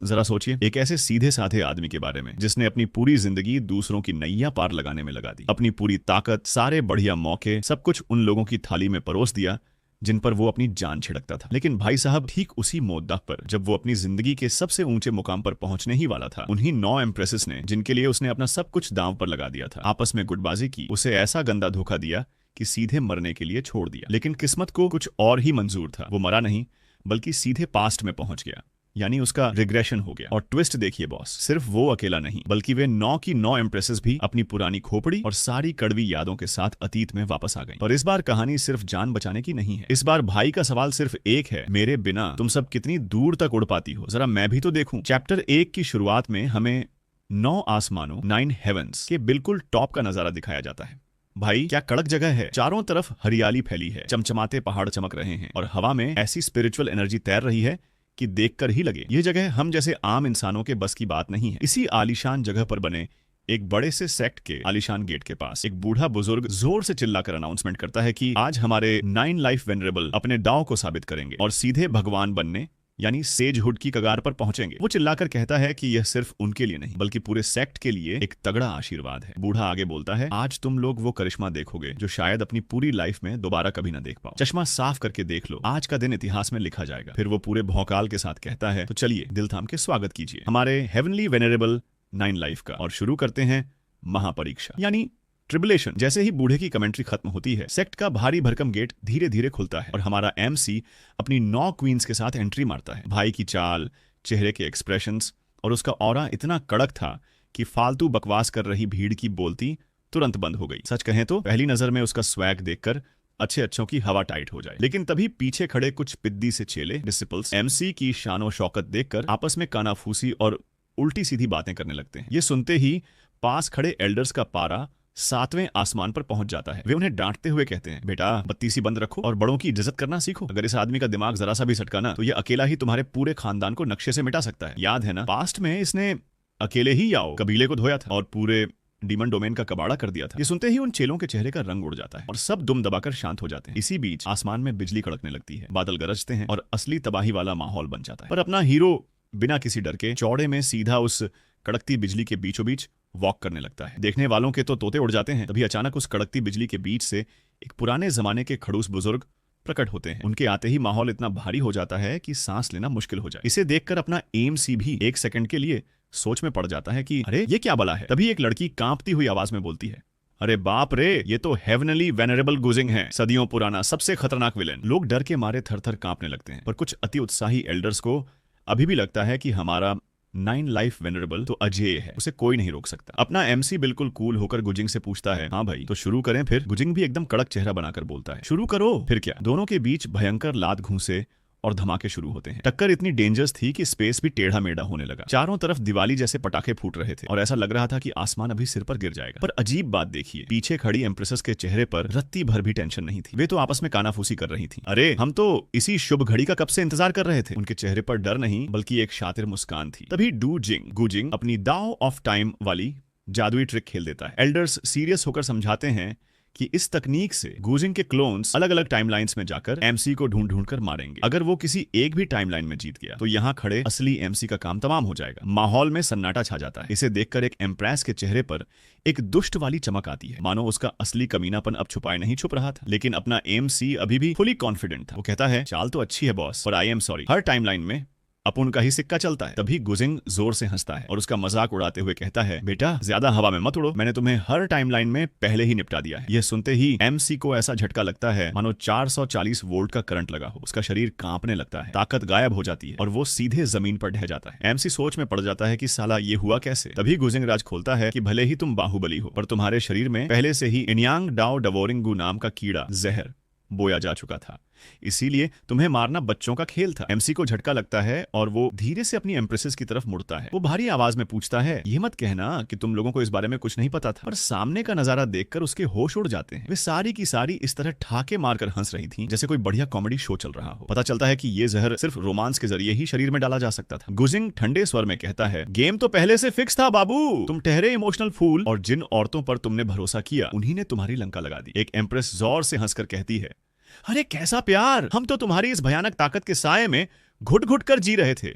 जरा सोचिए, एक ऐसे सीधे साधे आदमी के बारे में जिसने अपनी पूरी जिंदगी दूसरों की नैया पार लगाने में लगा दी। अपनी पूरी ताकत, सारे बढ़िया मौके, सब कुछ उन लोगों की थाली में परोस दिया जिन पर वो अपनी जान छिड़कता था। लेकिन भाई साहब, ठीक उसी मोद्दा पर जब वो अपनी जिंदगी के सबसे ऊंचे मुकाम पर पहुंचने ही वाला था, उन्हीं 9 एम्प्रेसेस ने, जिनके लिए उसने अपना सब कुछ दांव पर लगा दिया था, आपस में गुटबाजी की, उसे ऐसा गंदा धोखा दिया कि सीधे मरने के लिए छोड़ दिया। लेकिन किस्मत को कुछ और ही मंजूर था। वो मरा नहीं, बल्कि सीधे पास्ट में पहुंच गया, यानी उसका रिग्रेशन हो गया। और ट्विस्ट देखिए बॉस, सिर्फ वो अकेला नहीं, बल्कि वे 9 की 9 एम्प्रेसेस भी अपनी पुरानी खोपड़ी और सारी कड़वी यादों के साथ अतीत में वापस आ गई। पर इस बार कहानी सिर्फ जान बचाने की नहीं है। इस बार भाई का सवाल सिर्फ एक है, मेरे बिना तुम सब कितनी दूर तक उड़ पाती हो, जरा मैं भी तो देखूं। चैप्टर 1 की शुरुआत में हमें 9 आसमानों, 9 हेवंस के बिल्कुल टॉप का नजारा दिखाया जाता है। भाई क्या कड़क जगह है, चारों तरफ हरियाली फैली है, चमचमाते पहाड़ चमक रहे हैं और हवा में ऐसी स्पिरिचुअल एनर्जी तैर रही है कि देखकर ही लगे ये जगह हम जैसे आम इंसानों के बस की बात नहीं है। इसी आलीशान जगह पर बने एक बड़े से सेक्ट के आलीशान गेट के पास एक बूढ़ा बुजुर्ग जोर से चिल्लाकर अनाउंसमेंट करता है कि आज हमारे 9 लाइफ वेनरेबल अपने दांव को साबित करेंगे और सीधे भगवान बनने यानी सेजहुड की कगार पर पहुंचेंगे। वो चिल्लाकर कहता है कि यह सिर्फ उनके लिए नहीं, बल्कि पूरे सेक्ट के लिए एक तगड़ा आशीर्वाद है। बूढ़ा आगे बोलता है, आज तुम लोग वो करिश्मा देखोगे जो शायद अपनी पूरी लाइफ में दोबारा कभी ना देख पाओ। चश्मा साफ करके देख लो, आज का दिन इतिहास में लिखा जाएगा। फिर वो पूरे भौकाल के साथ कहता है, तो चलिए दिल थाम के स्वागत कीजिए हमारे हेवनली वेनरेबल 9 लाइफ का, और शुरू करते हैं महापरीक्षा यानी ट्रिबुलेशन। जैसे ही बूढ़े की कमेंट्री खत्म होती है, सेक्ट का भारी भरकम गेट धीरे धीरे खुलता है और हमारा एमसी अपनी 9 क्वींस के साथ एंट्री मारता है। भाई की चाल, चेहरे के एक्सप्रेशंस और उसका ऑरा इतना कड़क था कि फालतू बकवास कर रही भीड़ की बोलती तुरंत बंद हो गई। सच कहें तो पहली नजर में उसका स्वैग देखकर अच्छे अच्छों की हवा टाइट हो जाए, लेकिन तभी पीछे खड़े कुछ पिद्दी से चेले डिसिपल्स एमसी की शानो शौकत देखकर आपस में कानाफूसी और उल्टी सीधी बातें करने लगते हैं। ये सुनते ही पास खड़े एल्डर्स का पारा 7वें आसमान पर पहुंच जाता है। वे उन्हें डांटते हुए कहते हैं, बेटा बत्ती सी बंद रखो और बड़ों की इज्जत करना सीखो। अगर इस आदमी का दिमाग जरा सा भी सटका ना, तो ये अकेला ही तुम्हारे पूरे खानदान को नक्शे से मिटा सकता है। याद है ना, पास्ट में इसने अकेले ही याओ कबीले को धोया था और पूरे डीमन डोमेन का कबाड़ा कर दिया था। ये सुनते ही उन चेलों के चेहरे का रंग उड़ जाता है और सब दुम दबाकर शांत हो जाते हैं। इसी बीच आसमान में बिजली कड़कने लगती है, बादल गरजते हैं और असली तबाही वाला माहौल बन जाता है। पर अपना हीरो बिना किसी डर के चौड़े में सीधा उस कड़कती बिजली के बीचों बीच वॉक करने लगता है। देखने वालों के तो तोते उड़ जाते हैं। तभी अचानक उस कड़कती बिजली के बीच से एक पुराने जमाने के खड़ूस बुजुर्ग प्रकट होते हैं। उनके आते ही माहौल इतना भारी हो जाता है कि सांस लेना मुश्किल हो जाए। इसे देखकर अपना एमसी भी एक सेकंड के लिए सोच में पड़ जाता है कि अरे ये क्या बला है। तभी एक लड़की कांपती हुई आवाज में बोलती है, अरे बाप रे, ये तो हेवनली वेनरेबल गुजिंग है, सदियों पुराना सबसे खतरनाक विलेन। लोग डर के मारे थर थर कांपने लगते हैं, पर कुछ अति उत्साही एल्डर्स को अभी भी लगता है कि हमारा 9 लाइफ वेनरेबल तो अजेय है, उसे कोई नहीं रोक सकता। अपना एमसी बिल्कुल कूल होकर गुजिंग से पूछता है, हाँ भाई तो शुरू करें फिर। गुजिंग भी एकदम कड़क चेहरा बनाकर बोलता है, शुरू करो। फिर क्या, दोनों के बीच भयंकर लात घूंसे और धमाके शुरू होते हैं। टक्कर इतनी डेंजरस थी कि स्पेस भी टेढ़ा मेढ़ा होने लगा। चारों तरफ दिवाली जैसे पटाखे फूट रहे थे और ऐसा लग रहा था कि आसमान अभी सिर पर गिर जाएगा। पर अजीब बात देखिए, पीछे खड़ी एम्प्रेसेस के चेहरे पर रत्ती भर भी टेंशन नहीं थी। वे तो आपस में कानाफूसी कर रही थी। अरे हम तो इसी शुभ घड़ी का कब से इंतजार कर रहे थे। उनके चेहरे पर डर नहीं, बल्कि एक शातिर मुस्कान थी। तभी गुजिंग अपनी दाव ऑफ टाइम वाली जादुई ट्रिक खेल देता है। एल्डर्स सीरियस होकर समझाते हैं कि इस तकनीक से गुजिंग के क्लोन्स अलग अलग टाइमलाइंस में जाकर एमसी को ढूंढ ढूंढ कर मारेंगे। अगर वो किसी एक भी टाइमलाइन में जीत गया तो यहाँ खड़े असली एमसी का काम तमाम हो जाएगा। माहौल में सन्नाटा छा जाता है। इसे देखकर एक एम्प्रेस के चेहरे पर एक दुष्ट वाली चमक आती है, मानो उसका असली कमीनापन अब छुपाए नहीं छुप रहा था। लेकिन अपना एमसी अभी भी फुली कॉन्फिडेंट था। वो कहता है, चाल तो अच्छी है बॉस, पर I am sorry, her timeline में अपन का ही सिक्का चलता है। तभी गुजिंग जोर से हंसता है और उसका मजाक उड़ाते हुए कहता है, बेटा ज्यादा हवा में मत उड़ो, मैंने तुम्हें हर टाइमलाइन में पहले ही निपटा दिया है। यह सुनते ही एमसी को ऐसा झटका लगता है मानो 440 वोल्ट का करंट लगा हो। उसका शरीर कांपने लगता है, ताकत गायब हो जाती है और वो सीधे जमीन पर ढह जाता है। एमसी सोच में पड़ जाता है कि साला ये हुआ कैसे। तभी गुजिंग राज खोलता है कि भले ही तुम बाहुबली हो, पर तुम्हारे शरीर में पहले से ही इन्यांग डाओ डवोरिंगू नाम का कीड़ा जहर बोया जा चुका था, इसीलिए तुम्हें मारना बच्चों का खेल था। एमसी को झटका लगता है और वो धीरे से अपनी एम्प्रेसेस की तरफ मुड़ता है। वो भारी आवाज में पूछता है, ये मत कहना कि तुम लोगों को इस बारे में कुछ नहीं पता था। पर सामने का नजारा देखकर उसके होश उड़ जाते हैं। वे सारी की सारी इस तरह ठाके मारकर हंस रही थी जैसे कोई बढ़िया कॉमेडी शो चल रहा हो। पता चलता है कि ये जहर सिर्फ रोमांस के जरिए ही शरीर में डाला जा सकता था। गुजिंग ठंडे स्वर में कहता है, गेम तो पहले से फिक्स था बाबू, तुम ठहरे इमोशनल फूल, और जिन औरतों पर तुमने भरोसा किया उन्हीं ने तुम्हारी लंका लगा दी। एक एम्प्रेस जोर से हंसकर कहती है, अरे कैसा प्यार, हम तो तुम्हारी इस भयानक ताकत के साये में घुट घुट कर जी रहे थे।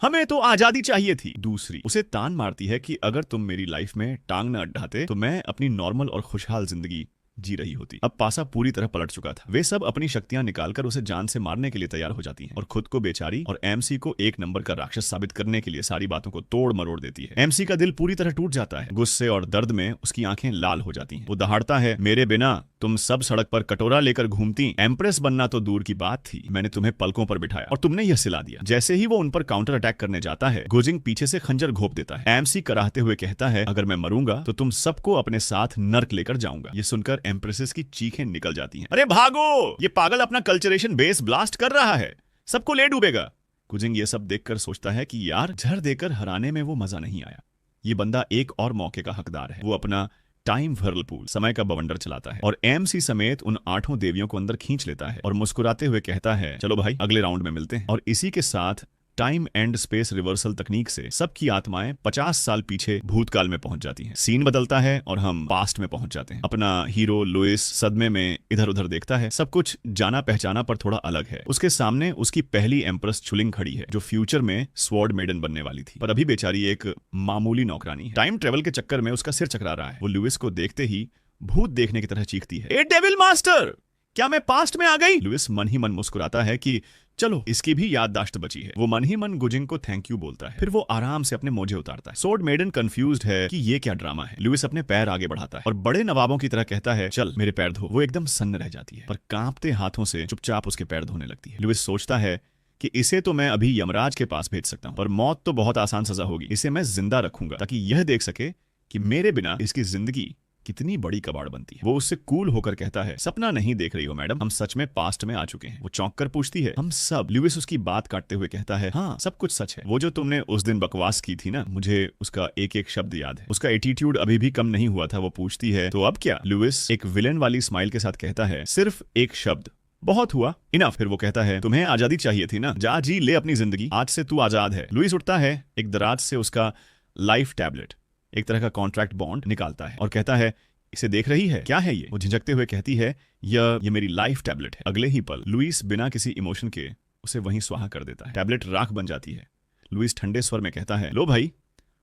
हमें तो आजादी चाहिए थी। दूसरी उसे तान मारती है कि अगर तुम मेरी लाइफ में टांग न अड्डाते तो मैं अपनी नॉर्मल और खुशहाल जिंदगी जी रही होती। अब पासा पूरी तरह पलट चुका था। वे सब अपनी शक्तियां निकालकर उसे जान से मारने के लिए तैयार हो जाती हैं और खुद को बेचारी और एमसी को एक नंबर का राक्षस साबित करने के लिए सारी बातों को तोड़ मरोड़ देती है। एमसी का दिल पूरी तरह टूट जाता है। गुस्से और दर्द में उसकी आंखें लाल हो जाती हैं। वो दहाड़ता है, मेरे बिना तुम सब सड़क पर कटोरा लेकर घूमती, एम्प्रेस बनना तो दूर की बात थी, मैंने तुम्हें पलकों पर बिठाया और तुमने यह सिला दिया। जैसे ही वो उन पर काउंटर अटैक करने जाता है, गुजिंग पीछे से खंजर घोंप देता है। एमसी कराहते हुए कहता है, अगर मैं मरूंगा तो तुम सबको अपने साथ नर्क लेकर जाऊंगा। ये सुनकर एम्प्रेसेस की चीखें निकल जाती हैं। अरे भागो, ये पागल अपना कल्चरेशन बेस ब्लास्ट कर रहा है, सबको ले डूबेगा। गुजिंग ये सब देखकर सोचता है कि यार, जहर देकर हराने में वो मजा नहीं आया। ये बंदा एक और मौके का हकदार है। वो अपना टाइम व्हर्लपूल, समय का बवंडर चलाता है और एमसी समेत उन 8 देवियों को अंदर खींच लेता है और मुस्कुराते हुए कहता है, चलो भाई अगले राउंड में मिलते हैं। और इसी के साथ टाइम एंड स्पेस रिवर्सल तकनीक से सबकी आत्माएं 50 साल पीछे भूतकाल में पहुंच जाती हैं। सीन बदलता है और हम पास्ट में पहुंच जाते हैं। अपना हीरो लुइस सदमे में इधर उधर देखता है। सब कुछ जाना पहचाना पर थोड़ा अलग है। उसके सामने उसकी पहली एम्प्रेस छुलिंग खड़ी है, जो फ्यूचर में स्वॉर्ड मेडन बनने वाली थी, पर अभी बेचारी एक मामूली नौकरानी है। टाइम ट्रेवल के चक्कर में उसका सिर चकरा रहा है। वो लुइस को देखते ही भूत देखने की तरह चीखती है, ए डेविल मास्टर, क्या मैं पास्ट में आ गई? लुइस मन ही मन मुस्कुराता है कि चलो इसकी भी याददाश्त बची है। वो मन ही मन गुजिंग को थैंक यू बोलता है। फिर वो आराम से अपने मोजे उतारता है। स्वॉर्ड मेडन कंफ्यूज्ड है कि ये क्या ड्रामा है। लुइस अपने पैर आगे बढ़ाता है और बड़े नवाबों की तरह कहता है, चल मेरे पैर धो। वो एकदम सन्न रह जाती है, पर कांपते हाथों से चुपचाप उसके पैर धोने लगती है। लुइस सोचता है कि इसे तो मैं अभी यमराज के पास भेज सकता हूँ, पर मौत तो बहुत आसान सजा होगी। इसे मैं जिंदा रखूंगा ताकि यह देख सके कि मेरे बिना इसकी जिंदगी कितनी बड़ी कबाड़ बनती है। वो उससे कूल होकर कहता है, सपना नहीं देख रही हो मैडम, हम सच में पास्ट में आ चुके हैं। वो चौंक कर पूछती है, हम सब? लुइस उसकी बात काटते हुए कहता है, हाँ सब कुछ सच है। वो जो तुमने उस दिन बकवास की थी ना, मुझे उसका एक एक शब्द याद है। उसका एटीट्यूड अभी भी कम नहीं हुआ था। वो पूछती है, तो अब क्या? लुइस एक विलेन वाली स्माइल के साथ कहता है, सिर्फ एक शब्द, बहुत हुआ, इनफ। फिर वो कहता है, तुम्हें आजादी चाहिए थी ना, जा जी ले अपनी जिंदगी, आज से तू आजाद है। लुइस उठता है, एक दराज से उसका लाइफ टैबलेट, एक तरह का कॉन्ट्रैक्ट बॉन्ड निकालता है और कहता है, इसे देख रही है, क्या है ये? वो झिझकते हुए कहती है, ये मेरी लाइफ टैबलेट है। अगले ही पल लुइस बिना किसी इमोशन के उसे वहीं स्वाहा कर देता है। टैबलेट राख बन जाती है। लुइस ठंडे स्वर में कहता है, लो भाई,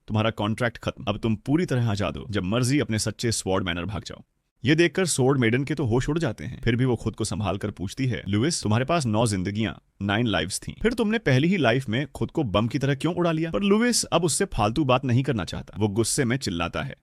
तुम्हारा कॉन्ट्रैक्ट खत्म, अब तुम पूरी तरह आजाद हो, जब मर्जी अपने सच्चे स्वॉर्ड मैनर भाग जाओ। ये देखकर स्वॉर्ड मेडन के तो होश उड़ जाते हैं। फिर भी वो खुद को संभाल कर पूछती है, लुइस, तुम्हारे पास 9 जिंदगियां, 9 लाइव्स थी, फिर तुमने पहली ही लाइफ में खुद को बम की तरह क्यों उड़ा लिया? पर लुइस अब उससे फालतू बात नहीं करना चाहता। वो गुस्से में चिल्लाता है,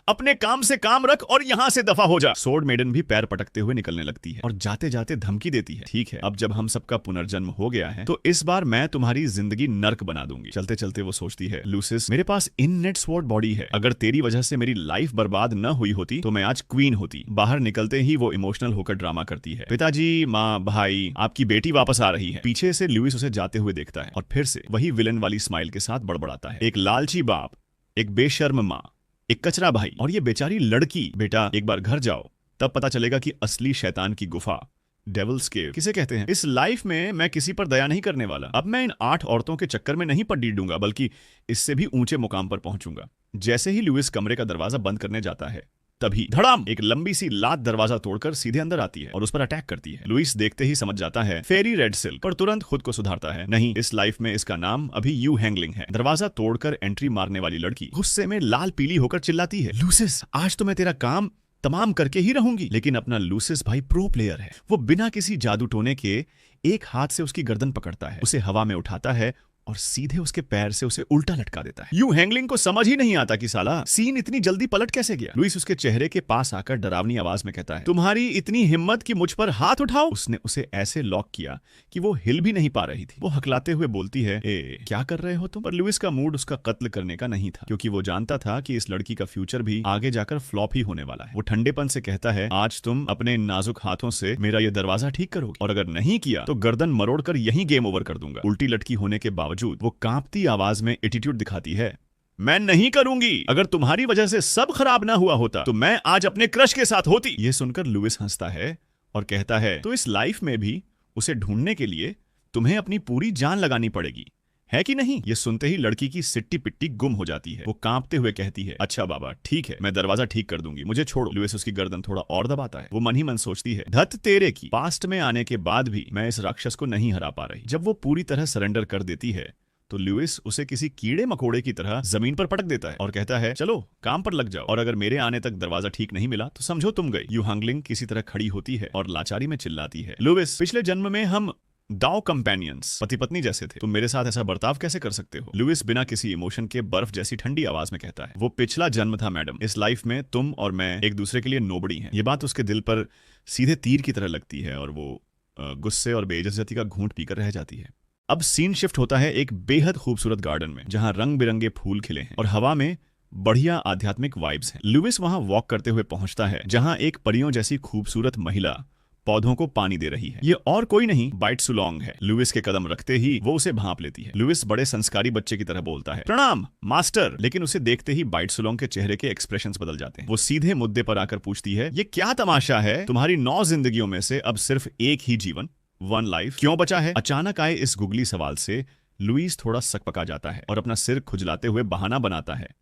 अपने काम से काम रख और यहां से दफा हो जा। स्वॉर्ड मेडन भी पैर पटकते हुए निकलने लगती है और जाते जाते धमकी देती है, ठीक है, अब जब हम सबका पुनर्जन्म हो गया है तो इस बार मैं तुम्हारी जिंदगी नर्क बना दूंगी। चलते चलते वो सोचती है, लुसिस, मेरे पास इननेट स्वॉर्ड बॉडी है, अगर तेरी वजह से मेरी लाइफ बर्बाद न हुई होती तो मैं आज क्वीन होती। बाहर निकलते ही वो इमोशनल होकर ड्रामा करती है, पिताजी, माँ, भाई, आपकी बेटी वापस आ रही है। पीछे से लुइस उसे जाते हुए देखता है और फिर से वही विलन वाली स्माइल के साथ बड़बड़ाता है, एक लालची बाप, एक बेशर्म माँ, एक कचरा भाई और ये बेचारी लड़की। बेटा, एक बार घर जाओ, तब पता चलेगा कि असली शैतान की गुफा, डेविल्स केव, किसे कहते हैं। इस लाइफ में मैं किसी पर दया नहीं करने वाला। अब मैं इन 8 औरतों के चक्कर में नहीं पड्डी डूंगा, बल्कि इससे भी ऊंचे मुकाम पर पहुंचूंगा। जैसे ही लुइस कमरे का दरवाजा बंद करने जाता है, तभी धड़ाम, एक लंबी सी लात दरवाजा तोड़कर सीधे अंदर आती है और उस पर अटैक करती है। लुइस देखते ही समझ जाता है, फेरी रेड सिल्क, पर तुरंत खुद को सुधारता है, नहीं, इस लाइफ में इसका नाम अभी यू हैंगलिंग है। दरवाजा तोड़कर एंट्री मारने वाली लड़की गुस्से में लाल पीली होकर चिल्लाती है, लुसिस, आज तो मैं तेरा काम तमाम करके ही रहूंगी। लेकिन अपना लुसिस भाई प्रो प्लेयर है। वो बिना किसी जादू टोने के एक हाथ से उसकी गर्दन पकड़ता है, उसे हवा में उठाता है और सीधे उसके पैर से उसे उल्टा लटका देता है। यू हैंगलिंग को समझ ही नहीं आता कि साला सीन इतनी जल्दी पलट कैसे गया। लुइस उसके चेहरे के पास आकर डरावनी आवाज में कहता है, तुम्हारी इतनी हिम्मत कि मुझ पर हाथ उठाओ। उसने उसे ऐसे लॉक किया कि वो हिल भी नहीं पा रही थी। वो हकलाते हुए बोलती है, क्या कर रहे हो तुम? पर लुइस का मूड उसका कत्ल करने का नहीं था, क्योंकि वो जानता था कि इस लड़की का फ्यूचर भी आगे जाकर फ्लॉप ही होने वाला है। वो ठंडेपन से कहता है, आज तुम अपने नाजुक हाथों से मेरा ये दरवाजा ठीक करोगे, और अगर नहीं किया तो गर्दन मरोड़ कर यही गेम ओवर कर दूंगा। उल्टी लटकी होने के बावजूद वो कांपती आवाज में एटीट्यूड दिखाती है, मैं नहीं करूंगी। अगर तुम्हारी वजह से सब खराब ना हुआ होता तो मैं आज अपने क्रश के साथ होती। यह सुनकर लुइस हंसता है और कहता है, तो इस लाइफ में भी उसे ढूंढने के लिए तुम्हें अपनी पूरी जान लगानी पड़ेगी, है कि नहीं? ये सुनते ही लड़की की सिट्टी पिट्टी गुम हो जाती है। वो कांपते हुए कहती है, अच्छा बाबा, ठीक है, मैं दरवाजा ठीक कर दूंगी, मुझे छोड़ो। लुइस उसकी गर्दन थोड़ा और दबाता है। वो मन ही मन सोचती है, धत तेरे की, पास्ट में आने के बाद भी मैं इस राक्षस को नहीं हरा पा रही। जब वो पूरी तरह सरेंडर कर देती है तो लुइस उसे किसी कीड़े मकोड़े की तरह जमीन पर पटक देता है और कहता है चलो काम पर लग जाओ, और अगर मेरे आने तक दरवाजा ठीक नहीं मिला तो समझो तुम गई। यू हंगलिंग किसी तरह खड़ी होती है और लाचारी में चिल्लाती है, लुइस पिछले जन्म में हम दाओ कंपेनियंस पति पत्नी जैसे थे, तुम मेरे साथ ऐसा बर्ताव कैसे कर सकते हो। लुइस बिना किसी इमोशन के बर्फ जैसी ठंडी आवाज में कहता है, वो पिछला जन्म था मैडम, इस लाइफ में तुम और मैं एक दूसरे के लिए नोबड़ी हैं। ये बात उसके दिल पर सीधे तीर की तरह लगती है और वो गुस्से और बेइज्जती का घूंट पीकर रह जाती है। अब सीन शिफ्ट होता है एक बेहद खूबसूरत गार्डन में जहां रंग बिरंगे फूल खिले हैं और हवा में बढ़िया आध्यात्मिक वाइब्स हैं। लुइस वहां वॉक करते हुए पहुंचता है जहां एक परियों जैसी खूबसूरत महिला पौधों को पानी दे रही है। ये और कोई नहीं बाइट सुलोंग है। लुइस के कदम रखते ही वो उसे भांप लेती है। लुइस बड़े संस्कारी बच्चे की तरह बोलता है, प्रणाम मास्टर, लेकिन उसे देखते ही बाइट सुलोंग के चेहरे के एक्सप्रेशंस बदल जाते हैं। वो सीधे मुद्दे पर आकर पूछती है, ये क्या तमाशा है, तुम्हारी 9 जिंदगियों में से अब सिर्फ एक ही जीवन, 1 लाइफ क्यों बचा है। अचानक आए इस गुगली सवाल से लुइस थोड़ा सकपका जाता है और अपना सिर खुजलाते हुए बहाना बनाता है,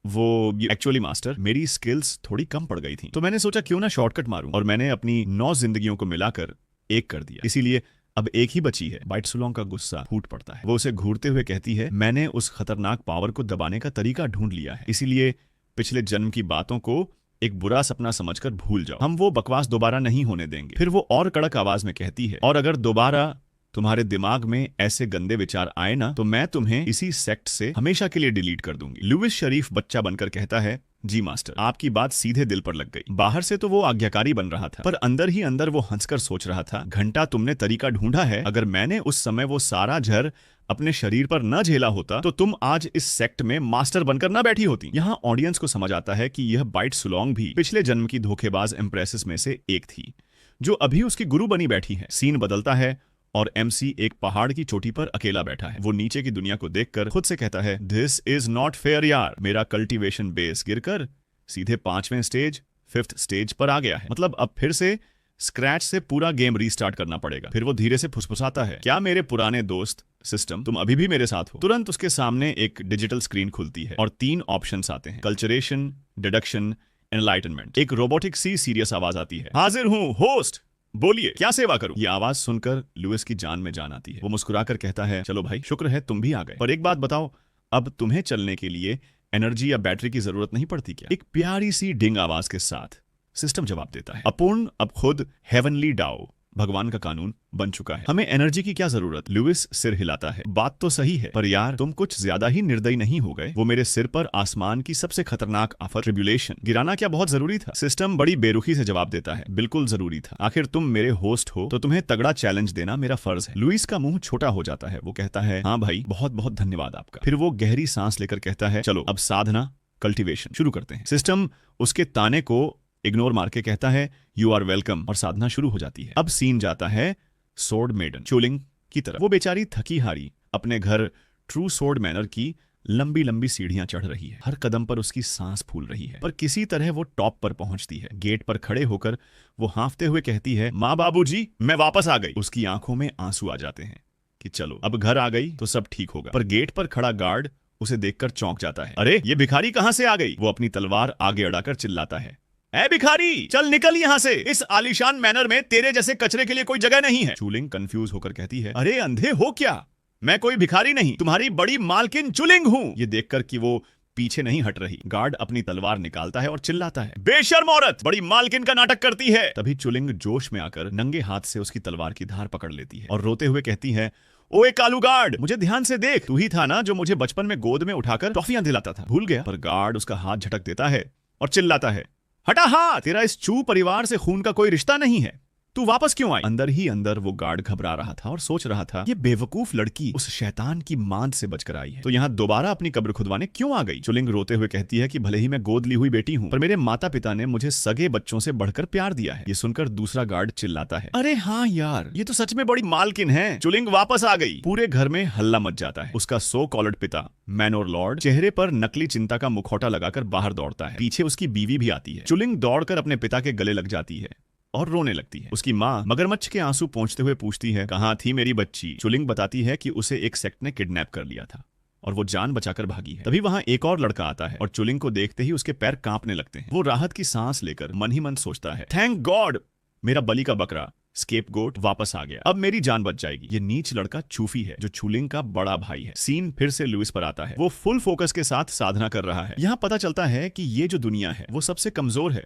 वो एक्चुअली मास्टर मेरी स्किल्स थोड़ी कम पड़ गई थी, तो मैंने सोचा क्यों ना शॉर्टकट मारूं और मैंने अपनी 9 जिंदगियों को मिलाकर एक कर दिया, इसीलिए अब एक ही बची है। बाइट सुलोंग का गुस्सा फूट पड़ता है। वो उसे घूरते हुए कहती है, मैंने उस खतरनाक पावर को दबाने का तरीका ढूंढ लिया है, इसीलिए पिछले जन्म की बातों को एक बुरा सपना समझकर भूल जाओ, हम वो बकवास दोबारा नहीं होने देंगे। फिर वो और कड़क आवाज में कहती है, और अगर दोबारा तुम्हारे दिमाग में ऐसे गंदे विचार आए ना तो मैं तुम्हें इसी सेक्ट से हमेशा के लिए डिलीट कर दूंगी। लुइस शरीफ बच्चा बनकर कहता है, जी मास्टर, आपकी बात सीधे दिल पर लग गई। बाहर से तो वो आज्ञाकारी बन रहा था, पर अंदर ही अंदर वो हंसकर सोच रहा था, घंटा तुमने तरीका ढूंढा है, अगर मैंने उस समय वो सारा झर अपने शरीर पर न झेला होता तो तुम आज इस सेक्ट में मास्टर बनकर न बैठी होती। यहाँ ऑडियंस को समझ आता है कि यह बाइट सुलोंग भी पिछले जन्म की धोखेबाज एम्प्रेसेस में से एक थी जो अभी उसकी गुरु बनी बैठी है। सीन बदलता है और एमसी एक पहाड़ की चोटी पर अकेला बैठा है। वो नीचे की दुनिया को देखकर खुद से कहता है, दिस इज नॉट फेयर यार, मेरा कल्टीवेशन बेस गिरकर सीधे 5वें स्टेज 5th स्टेज पर आ गया है, मतलब अब फिर से स्क्रैच से पूरा गेम रीस्टार्ट करना पड़ेगा। फिर वो धीरे से फुसफुसाता है, क्या मेरे पुराने दोस्त सिस्टम तुम अभी भी मेरे साथ हो। तुरंत उसके सामने एक डिजिटल स्क्रीन खुलती है और 3 ऑप्शंस आते हैं, कल्चरेशन, डिडक्शन, एनलाइटनमेंट। एक रोबोटिक सी सीरियस आवाज आती है, हाजिर हूं होस्ट, बोलिए क्या सेवा करूं। ये आवाज सुनकर लुइस की जान में जान आती है। वो मुस्कुराकर कहता है, चलो भाई शुक्र है तुम भी आ गए, पर एक बात बताओ, अब तुम्हें चलने के लिए एनर्जी या बैटरी की जरूरत नहीं पड़ती क्या। एक प्यारी सी डिंग आवाज के साथ सिस्टम जवाब देता है, अपूर्ण अब खुद हेवनली डाओ भगवान का कानून बन चुका है, हमें एनर्जी की क्या जरूरत। लुइस सिर हिलाता है, बात तो सही है, पर यार तुम कुछ ज्यादा ही निर्दयी नहीं हो गए। वो मेरे सिर पर आसमान की सबसे खतरनाक आफत ट्रिब्यूलेशन गिराना क्या बहुत जरूरी था। सिस्टम बड़ी बेरुखी से जवाब देता है, बिल्कुल जरूरी था, आखिर तुम मेरे होस्ट हो तो तुम्हें तगड़ा चैलेंज देना मेरा फर्ज है। लुइस का मुंह छोटा हो जाता है। वो कहता है, हाँ भाई बहुत बहुत धन्यवाद आपका। फिर वो गहरी सांस लेकर कहता है, चलो अब साधना कल्टीवेशन शुरू करते हैं। सिस्टम उसके ताने को इग्नोर मार के कहता है, यू आर वेलकम, और साधना शुरू हो जाती है। अब सीन जाता है सोर्ड मेडन चुलिंग की तरफ। वो बेचारी थकी हारी अपने घर ट्रू सोर्ड मैनर की लंबी लंबी सीढ़ियां चढ़ रही है। हर कदम पर उसकी सांस फूल रही है, पर किसी तरह वो टॉप पर पहुंचती है। गेट पर खड़े होकर वो हाँफते हुए कहती है, माँ बाबूजी मैं वापस आ गई। उसकी आंखों में आंसू आ जाते हैं कि चलो अब घर आ गई तो सब ठीक होगा। पर गेट पर खड़ा गार्ड उसे देखकर चौंक जाता है, अरे ये भिखारी कहां से आ गई। वो अपनी तलवार आगे अड़ाकर चिल्लाता है, ए भिखारी चल निकल यहां से, इस आलीशान मैनर में तेरे जैसे कचरे के लिए कोई जगह नहीं है। चुलिंग कंफ्यूज होकर कहती है, अरे अंधे हो क्या, मैं कोई भिखारी नहीं, तुम्हारी बड़ी मालकिन चुलिंग हूं। ये देखकर कि वो पीछे नहीं हट रही, गार्ड अपनी तलवार निकालता है और चिल्लाता है, बेशर्म औरत, बड़ी मालकिन का नाटक करती है। तभी चुलिंग जोश में आकर नंगे हाथ से उसकी तलवार की धार पकड़ लेती है और रोते हुए कहती है, ओए कालू गार्ड, मुझे ध्यान से देख, तू ही था ना जो मुझे बचपन में गोद में उठाकर टॉफियां दिलाता था, भूल गया। पर गार्ड उसका हाथ झटक देता है और चिल्लाता है, हटा हाथ, तेरा इस चू परिवार से खून का कोई रिश्ता नहीं है, तू वापस क्यों आई। अंदर ही अंदर वो गार्ड घबरा रहा था और सोच रहा था, ये बेवकूफ लड़की उस शैतान की मांद से बचकर आई है तो यहाँ दोबारा अपनी कब्र खुदवाने क्यों आ गई। चुलिंग रोते हुए कहती है कि भले ही मैं गोद ली हुई बेटी हूँ, पर मेरे माता पिता ने मुझे सगे बच्चों से बढ़कर प्यार दिया है। ये सुनकर दूसरा गार्ड चिल्लाता है, अरे हाँ यार, ये तो सच में बड़ी मालकिन है। चुलिंग वापस आ गई। पूरे घर में हल्ला मच जाता है। उसका सो कॉल्ड पिता मैनोर लॉर्ड चेहरे पर नकली चिंता का मुखौटा लगाकर बाहर दौड़ता है। पीछे उसकी बीवी भी आती है। चुलिंग दौड़कर अपने पिता के गले लग जाती है और रोने लगती है। उसकी माँ मगरमच्छ के आंसू पोंछते हुए पूछती है, कहाँ थी मेरी बच्ची। चुलिंग बताती है कि उसे एक सेक्ट ने किडनैप कर लिया था और वो जान बचाकर भागी है। तभी वहां एक और लड़का आता है और चुलिंग को देखते ही उसके पैर कांपने लगते हैं। वो राहत की सांस लेकर मन ही मन सोचता है, थैंक गॉड, मेरा बलि का बकरा स्केपगोट वापस आ गया, अब मेरी जान बच जाएगी। ये नीच लड़का चूफी है जो छुलिंग का बड़ा भाई है। सीन फिर से लुइस पर आता है। वो फुल फोकस के साथ साधना कर रहा है। यहाँ पता चलता है कि ये जो दुनिया है वो सबसे कमजोर है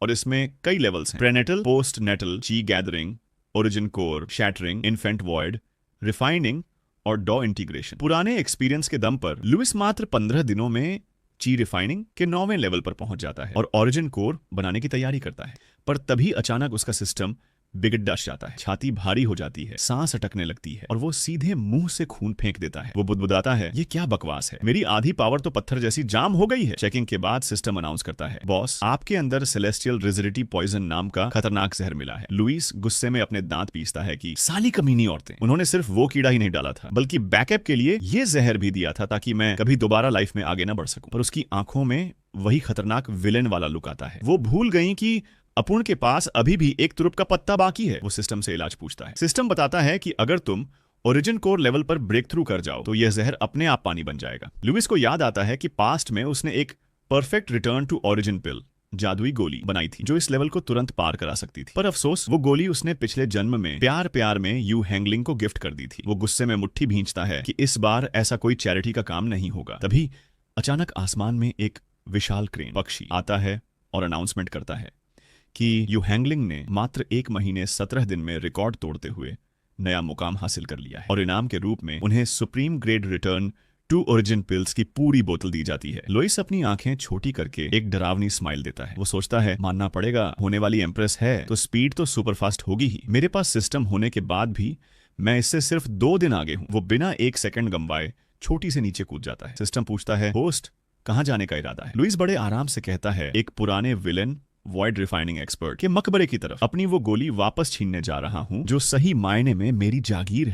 और इसमें कई लेवल्स हैं। प्रेनेटल, पोस्ट नेटल, ची gathering, origin core, shattering, infant void, refining और डॉ इंटीग्रेशन। पुराने एक्सपीरियंस के दम पर लुइस मात्र 15 दिनों में ची रिफाइनिंग के 9वें लेवल पर पहुंच जाता है और ओरिजिन कोर बनाने की तैयारी करता है। पर तभी अचानक उसका सिस्टम बिगड़ जाता है। छाती भारी हो जाती है, सांस अटकने लगती है और वो सीधे मुंह से खून फेंक देता है। वो बुदबुदाता है, ये क्या बकवास है, मेरी आधी पावर तो पत्थर जैसी जाम हो गई है। चेकिंग के बाद सिस्टम अनाउंस करता है, बॉस आपके अंदर सेलेस्टियल रिजिडिटी पॉइजन नाम का खतरनाक जहर मिला है। लुइस गुस्से में अपने दांत पीसता है कि साली कमीनी औरतें, उन्होंने सिर्फ वो कीड़ा ही नहीं डाला था बल्कि बैकअप के लिए ये जहर भी दिया था ताकि मैं कभी दोबारा लाइफ में आगे न बढ़ सकूं। पर उसकी आंखों में वही खतरनाक विलेन वाला लुक आता है। वो भूल गई कि अपूर्ण के पास अभी भी एक तुरुप का पत्ता बाकी है। वो सिस्टम से इलाज पूछता है। सिस्टम बताता है कि अगर तुम ओरिजिन कोर लेवल पर ब्रेक थ्रू कर जाओ तो यह जहर अपने आप पानी बन जाएगा। लुइस को याद आता है कि पास्ट में उसने एक परफेक्ट रिटर्न टू ओरिजिन पिल, जादुई गोली बनाई थी जो इस लेवल को तुरंत पार करा सकती थी। पर अफसोस वो गोली उसने पिछले जन्म में प्यार में यू हैंगलिंग को गिफ्ट कर दी थी। वो गुस्से में मुट्ठी भींचता है कि इस बार ऐसा कोई चैरिटी का काम नहीं होगा। तभी अचानक आसमान में एक विशाल क्रेन पक्षी आता है और अनाउंसमेंट करता है कि यू हैंगलिंग ने मात्र 1 महीने 17 दिन में रिकॉर्ड तोड़ते हुए नया मुकाम हासिल कर लिया है और इनाम के रूप में उन्हें supreme grade return to origin pills की पूरी बोतल दी जाती है। लुइस अपनी आंखें छोटी करके एक डरावनी स्माइल देता है। वो सोचता है, मानना पड़ेगा, होने वाली एम्प्रेस है तो स्पीड तो सुपरफास्ट होगी ही। मेरे पास सिस्टम होने के बाद भी मैं इससे सिर्फ 2 दिन आगे हूं। वो बिना 1 सेकंड गंवाए छोटी से नीचे कूद जाता है। सिस्टम पूछता है, होस्ट कहां जाने का इरादा है? लुइस बड़े आराम से कहता है, एक पुराने विलेन वॉइड रिफाइनिंग एक्सपर्ट के मकबरे की तरफ। अपनी वो गोली वापस छीनने जा रहा हूं जो सही मायने में मेरी जागीर है।